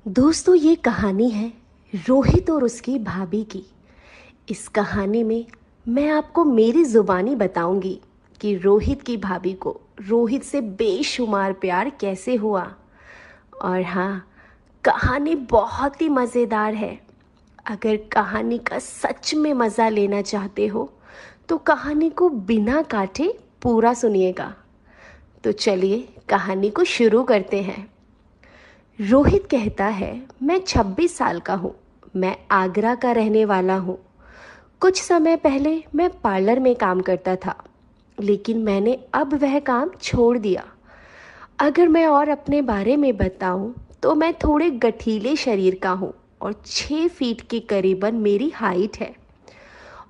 दोस्तों, ये कहानी है रोहित और उसकी भाभी की। इस कहानी में मैं आपको मेरी ज़ुबानी बताऊंगी कि रोहित की भाभी को रोहित से बेशुमार प्यार कैसे हुआ। और हाँ, कहानी बहुत ही मज़ेदार है। अगर कहानी का सच में मज़ा लेना चाहते हो तो कहानी को बिना काटे पूरा सुनिएगा। तो चलिए कहानी को शुरू करते हैं। रोहित कहता है, मैं 26 साल का हूँ। मैं आगरा का रहने वाला हूँ। कुछ समय पहले मैं पार्लर में काम करता था, लेकिन मैंने अब वह काम छोड़ दिया। अगर मैं और अपने बारे में बताऊँ तो मैं थोड़े गठीले शरीर का हूँ और 6 फीट के करीबन मेरी हाइट है।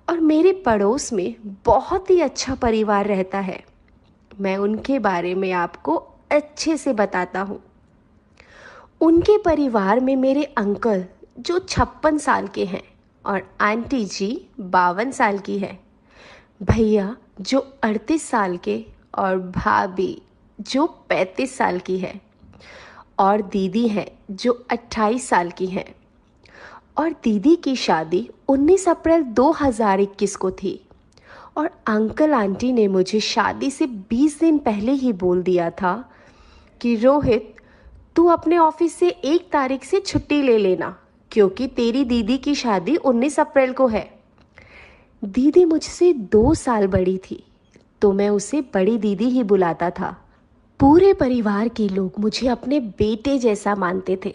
और मेरे पड़ोस में बहुत ही अच्छा परिवार रहता है। मैं उनके बारे में आपको अच्छे से बताता हूँ। उनके परिवार में मेरे अंकल जो 56 साल के हैं और आंटी जी 52 साल की है, भैया जो 38 साल के और भाभी जो 35 साल की है, और दीदी है जो 28 साल की है। और दीदी की शादी 19 अप्रैल 2021 को थी। और अंकल आंटी ने मुझे शादी से 20 दिन पहले ही बोल दिया था कि रोहित, तू अपने ऑफिस से 1 तारीख से छुट्टी ले लेना, क्योंकि तेरी दीदी की शादी 19 अप्रैल को है। दीदी मुझसे 2 साल बड़ी थी, तो मैं उसे बड़ी दीदी ही बुलाता था। पूरे परिवार के लोग मुझे अपने बेटे जैसा मानते थे।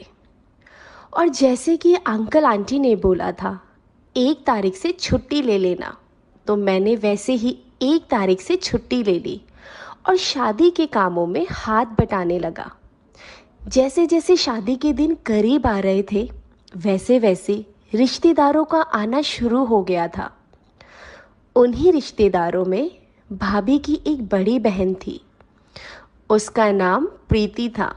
और जैसे कि अंकल आंटी ने बोला था 1 तारीख से छुट्टी ले लेना, तो मैंने वैसे ही 1 तारीख से छुट्टी ले ली और शादी के कामों में हाथ बटाने लगा। जैसे जैसे शादी के दिन करीब आ रहे थे, वैसे वैसे रिश्तेदारों का आना शुरू हो गया था। उन्हीं रिश्तेदारों में भाभी की एक बड़ी बहन थी। उसका नाम प्रीति था।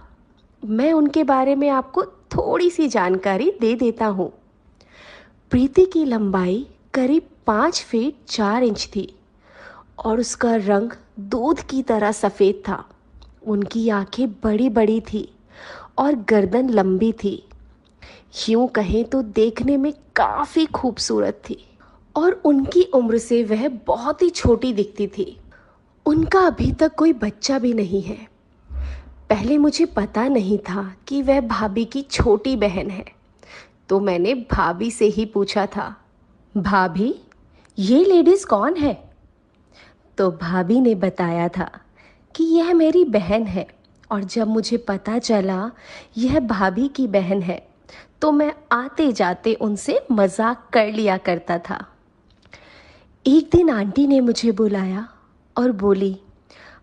मैं उनके बारे में आपको थोड़ी सी जानकारी दे देता हूँ। प्रीति की लंबाई करीब 5 फीट 4 इंच थी और उसका रंग दूध की तरह सफ़ेद था। उनकी आंखें बड़ी बड़ी थी और गर्दन लंबी थी। यूं कहें तो देखने में काफ़ी खूबसूरत थी। और उनकी उम्र से वह बहुत ही छोटी दिखती थी। उनका अभी तक कोई बच्चा भी नहीं है। पहले मुझे पता नहीं था कि वह भाभी की छोटी बहन है, तो मैंने भाभी से ही पूछा था, भाभी, ये लेडीज़ कौन है? तो भाभी ने बताया था कि यह मेरी बहन है। और जब मुझे पता चला यह भाभी की बहन है, तो मैं आते जाते उनसे मजाक कर लिया करता था। एक दिन आंटी ने मुझे बुलाया और बोली,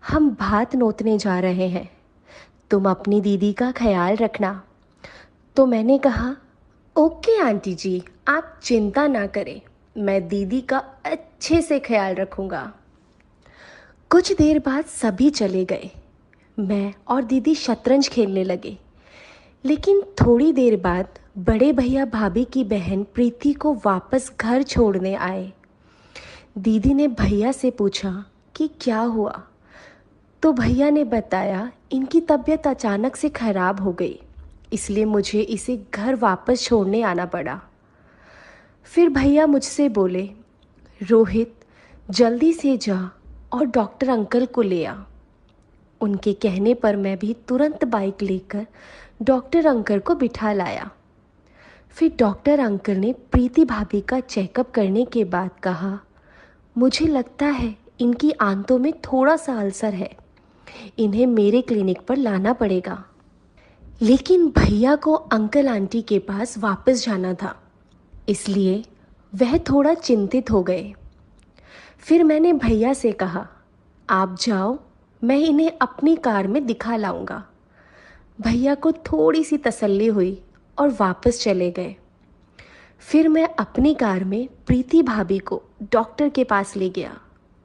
हम भात नोतने जा रहे हैं, तुम अपनी दीदी का ख्याल रखना। तो मैंने कहा, ओके आंटी जी, आप चिंता ना करें, मैं दीदी का अच्छे से ख्याल रखूँगा। कुछ देर बाद सभी चले गए। मैं और दीदी शतरंज खेलने लगे। लेकिन थोड़ी देर बाद बड़े भैया भाभी की बहन प्रीति को वापस घर छोड़ने आए। दीदी ने भैया से पूछा कि क्या हुआ, तो भैया ने बताया इनकी तबीयत अचानक से खराब हो गई, इसलिए मुझे इसे घर वापस छोड़ने आना पड़ा। फिर भैया मुझसे बोले, रोहित, जल्दी से जा और डॉक्टर अंकल को ले आ। उनके कहने पर मैं भी तुरंत बाइक लेकर डॉक्टर अंकल को बिठा लाया। फिर डॉक्टर अंकल ने प्रीति भाभी का चेकअप करने के बाद कहा, मुझे लगता है इनकी आंतों में थोड़ा सा अल्सर है, इन्हें मेरे क्लिनिक पर लाना पड़ेगा। लेकिन भैया को अंकल आंटी के पास वापस जाना था, इसलिए वह थोड़ा चिंतित हो गए। फिर मैंने भैया से कहा, आप जाओ, मैं इन्हें अपनी कार में दिखा लाऊंगा। भैया को थोड़ी सी तसल्ली हुई और वापस चले गए। फिर मैं अपनी कार में प्रीति भाभी को डॉक्टर के पास ले गया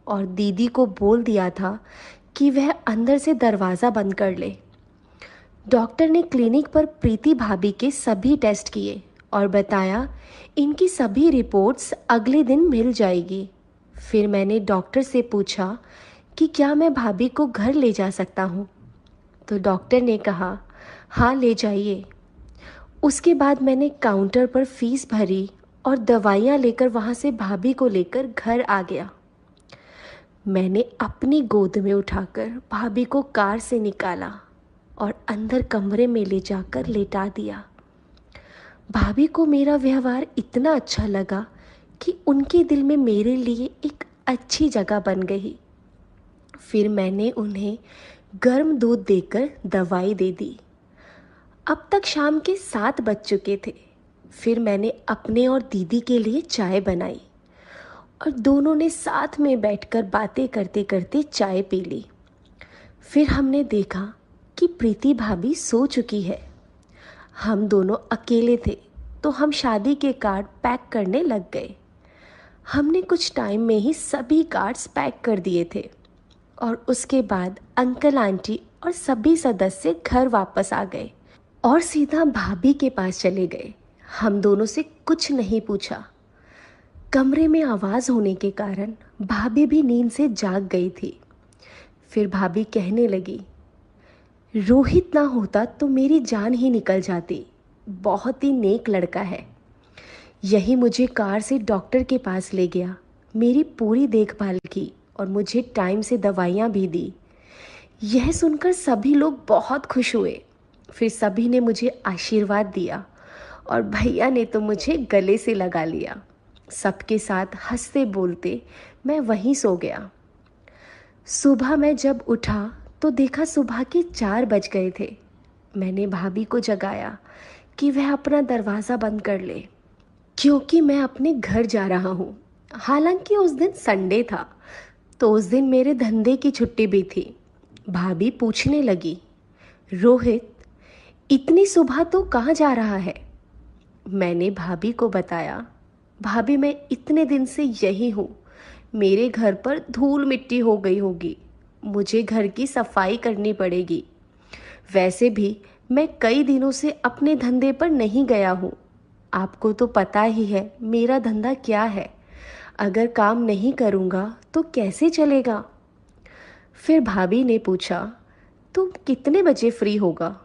और दीदी को बोल दिया था कि वह अंदर से दरवाज़ा बंद कर ले। डॉक्टर ने क्लिनिक पर प्रीति भाभी के सभी टेस्ट किए और बताया इनकी सभी रिपोर्ट्स अगले दिन मिल जाएगी। फिर मैंने डॉक्टर से पूछा कि क्या मैं भाभी को घर ले जा सकता हूँ, तो डॉक्टर ने कहा, हाँ ले जाइए। उसके बाद मैंने काउंटर पर फीस भरी और दवाइयाँ लेकर वहाँ से भाभी को लेकर घर आ गया। मैंने अपनी गोद में उठाकर भाभी को कार से निकाला और अंदर कमरे में ले जाकर लेटा दिया। भाभी को मेरा व्यवहार इतना अच्छा लगा कि उनके दिल में मेरे लिए एक अच्छी जगह बन गई। फिर मैंने उन्हें गर्म दूध देकर दवाई दे दी। अब तक शाम के 7 बज चुके थे। फिर मैंने अपने और दीदी के लिए चाय बनाई और दोनों ने साथ में बैठकर बातें करते करते चाय पी ली। फिर हमने देखा कि प्रीति भाभी सो चुकी है। हम दोनों अकेले थे तो हम शादी के कार्ड पैक करने लग गए। हमने कुछ टाइम में ही सभी कार्ड्स पैक कर दिए थे और उसके बाद अंकल आंटी और सभी सदस्य घर वापस आ गए और सीधा भाभी के पास चले गए। हम दोनों से कुछ नहीं पूछा। कमरे में आवाज़ होने के कारण भाभी भी नींद से जाग गई थी। फिर भाभी कहने लगी, रोहित ना होता तो मेरी जान ही निकल जाती। बहुत ही नेक लड़का है। यही मुझे कार से डॉक्टर के पास ले गया, मेरी पूरी देखभाल की और मुझे टाइम से दवाइयाँ भी दी। यह सुनकर सभी लोग बहुत खुश हुए। फिर सभी ने मुझे आशीर्वाद दिया और भैया ने तो मुझे गले से लगा लिया। सबके साथ हंसते बोलते मैं वहीं सो गया। सुबह मैं जब उठा तो देखा सुबह के 4 बज गए थे। मैंने भाभी को जगाया कि वह अपना दरवाज़ा बंद कर ले, क्योंकि मैं अपने घर जा रहा हूँ। हालांकि उस दिन संडे था तो उस दिन मेरे धंधे की छुट्टी भी थी। भाभी पूछने लगी, रोहित इतनी सुबह तो कहाँ जा रहा है? मैंने भाभी को बताया, भाभी मैं इतने दिन से यही हूँ। मेरे घर पर धूल मिट्टी हो गई होगी, मुझे घर की सफाई करनी पड़ेगी। वैसे भी मैं कई दिनों से अपने धंधे पर नहीं गया हूँ। आपको तो पता ही है मेरा धंधा क्या है। अगर काम नहीं करूँगा तो कैसे चलेगा? फिर भाभी ने पूछा, तुम कितने बजे फ्री होगा?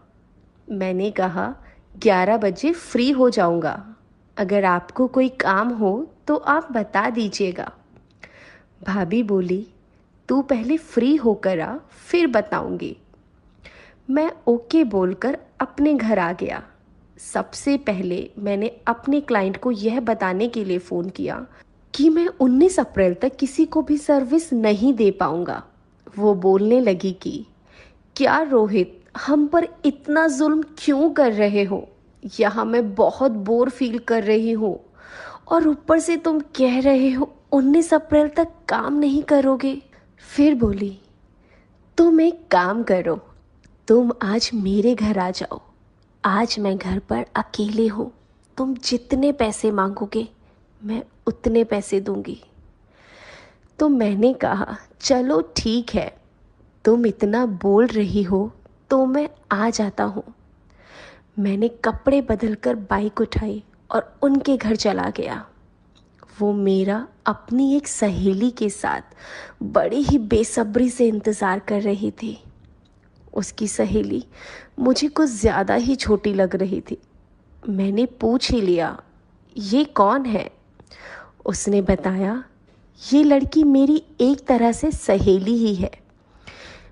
मैंने कहा 11 बजे फ्री हो जाऊँगा। अगर आपको कोई काम हो तो आप बता दीजिएगा। भाभी बोली, तू पहले फ्री होकर आ, फिर बताऊँगी। मैं ओके बोलकर अपने घर आ गया। सबसे पहले मैंने अपने क्लाइंट को यह बताने के लिए फ़ोन किया कि मैं 19 अप्रैल तक किसी को भी सर्विस नहीं दे पाऊँगा। वो बोलने लगी कि क्या रोहित, हम पर इतना जुल्म क्यों कर रहे हो? यहाँ मैं बहुत बोर फील कर रही हूँ और ऊपर से तुम कह रहे हो 19 अप्रैल तक काम नहीं करोगे। फिर बोली, तुम एक काम करो, तुम आज मेरे घर आ जाओ। आज मैं घर पर अकेले हूँ। तुम जितने पैसे मांगोगे मैं उतने पैसे दूंगी। तो मैंने कहा, चलो ठीक है, तुम इतना बोल रही हो तो मैं आ जाता हूँ। मैंने कपड़े बदलकर बाइक उठाई और उनके घर चला गया। वो मेरा अपनी एक सहेली के साथ बड़ी ही बेसब्री से इंतज़ार कर रही थी। उसकी सहेली मुझे कुछ ज़्यादा ही छोटी लग रही थी। मैंने पूछ ही लिया, ये कौन है? उसने बताया, ये लड़की मेरी एक तरह से सहेली ही है।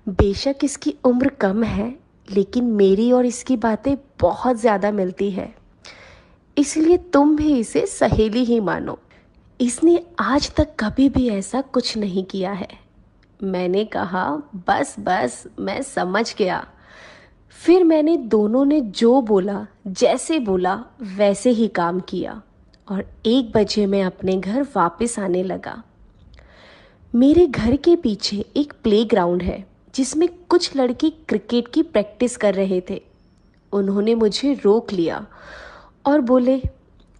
बेशक इसकी उम्र कम है, लेकिन मेरी और इसकी बातें बहुत ज़्यादा मिलती है, इसलिए तुम भी इसे सहेली ही मानो। इसने आज तक कभी भी ऐसा कुछ नहीं किया है। मैंने कहा, बस बस मैं समझ गया। फिर मैंने दोनों ने जो बोला, जैसे बोला वैसे ही काम किया और 1 बजे मैं अपने घर वापस आने लगा। मेरे घर के पीछे एक प्लेग्राउंड है जिसमें कुछ लड़के क्रिकेट की प्रैक्टिस कर रहे थे। उन्होंने मुझे रोक लिया और बोले,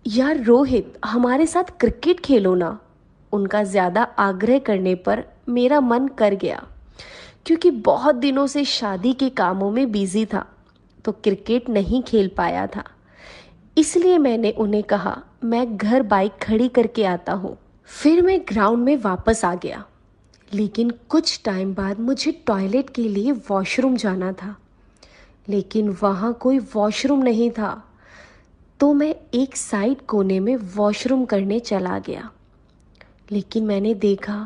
यार रोहित, हमारे साथ क्रिकेट खेलो ना। उनका ज़्यादा आग्रह करने पर मेरा मन कर गया, क्योंकि बहुत दिनों से शादी के कामों में बिजी था तो क्रिकेट नहीं खेल पाया था। इसलिए मैंने उन्हें कहा, मैं घर बाइक खड़ी करके आता हूँ। फिर मैं ग्राउंड में वापस आ गया, लेकिन कुछ टाइम बाद मुझे टॉयलेट के लिए वॉशरूम जाना था, लेकिन वहाँ कोई वॉशरूम नहीं था। तो मैं एक साइड कोने में वॉशरूम करने चला गया। लेकिन मैंने देखा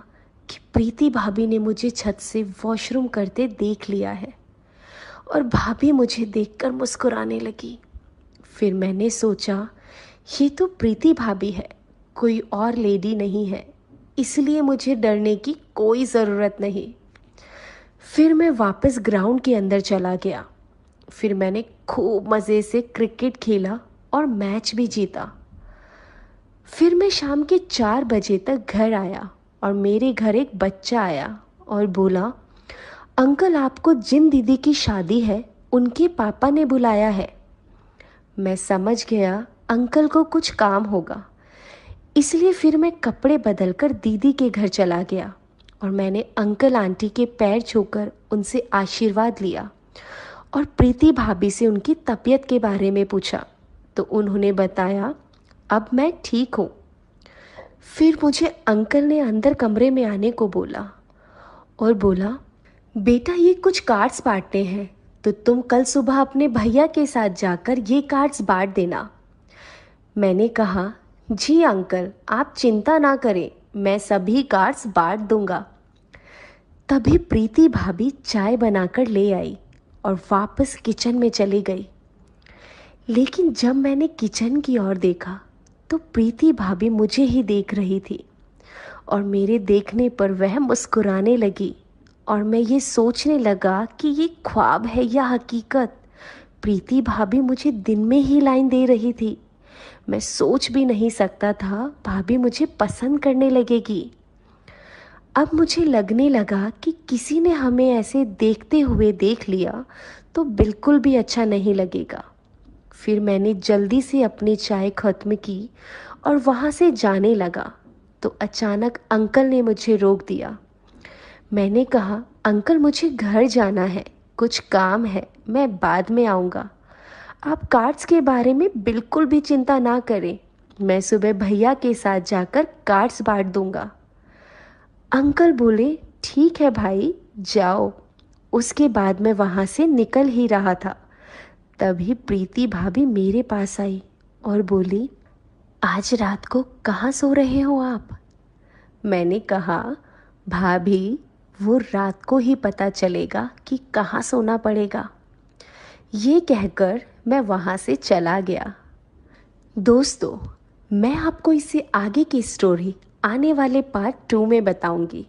कि प्रीति भाभी ने मुझे छत से वॉशरूम करते देख लिया है और भाभी मुझे देखकर मुस्कुराने लगी। फिर मैंने सोचा, ये तो प्रीति भाभी है, कोई और लेडी नहीं है, इसलिए मुझे डरने की कोई ज़रूरत नहीं। फिर मैं वापस ग्राउंड के अंदर चला गया। फिर मैंने खूब मज़े से क्रिकेट खेला और मैच भी जीता। फिर मैं शाम के 4 बजे तक घर आया और मेरे घर एक बच्चा आया और बोला, अंकल आपको जिन दीदी की शादी है उनके पापा ने बुलाया है। मैं समझ गया अंकल को कुछ काम होगा, इसलिए फिर मैं कपड़े बदलकर दीदी के घर चला गया और मैंने अंकल आंटी के पैर छूकर उनसे आशीर्वाद लिया और प्रीति भाभी से उनकी तबीयत के बारे में पूछा तो उन्होंने बताया, अब मैं ठीक हूँ। फिर मुझे अंकल ने अंदर कमरे में आने को बोला और बोला, बेटा ये कुछ कार्ड्स बांटने हैं, तो तुम कल सुबह अपने भैया के साथ जाकर ये कार्ड्स बांट देना। मैंने कहा, जी अंकल आप चिंता ना करें, मैं सभी कार्ड्स बांट दूंगा। तभी प्रीति भाभी चाय बनाकर ले आई और वापस किचन में चली गई। लेकिन जब मैंने किचन की ओर देखा तो प्रीति भाभी मुझे ही देख रही थी और मेरे देखने पर वह मुस्कुराने लगी और मैं ये सोचने लगा कि ये ख्वाब है या हकीकत। प्रीति भाभी मुझे दिन में ही लाइन दे रही थी। मैं सोच भी नहीं सकता था भाभी मुझे पसंद करने लगेगी। अब मुझे लगने लगा कि किसी ने हमें ऐसे देखते हुए देख लिया तो बिल्कुल भी अच्छा नहीं लगेगा। फिर मैंने जल्दी से अपनी चाय ख़त्म की और वहाँ से जाने लगा तो अचानक अंकल ने मुझे रोक दिया। मैंने कहा, अंकल मुझे घर जाना है, कुछ काम है, मैं बाद में आऊँगा। आप कार्ड्स के बारे में बिल्कुल भी चिंता ना करें, मैं सुबह भैया के साथ जाकर कार्ड्स बांट दूँगा। अंकल बोले, ठीक है भाई जाओ। उसके बाद मैं वहाँ से निकल ही रहा था, तभी प्रीति भाभी मेरे पास आई और बोली, आज रात को कहाँ सो रहे हो आप? मैंने कहा, भाभी वो रात को ही पता चलेगा कि कहाँ सोना पड़ेगा। ये कहकर मैं वहाँ से चला गया। दोस्तों, मैं आपको इससे आगे की स्टोरी आने वाले पार्ट 2 में बताऊंगी।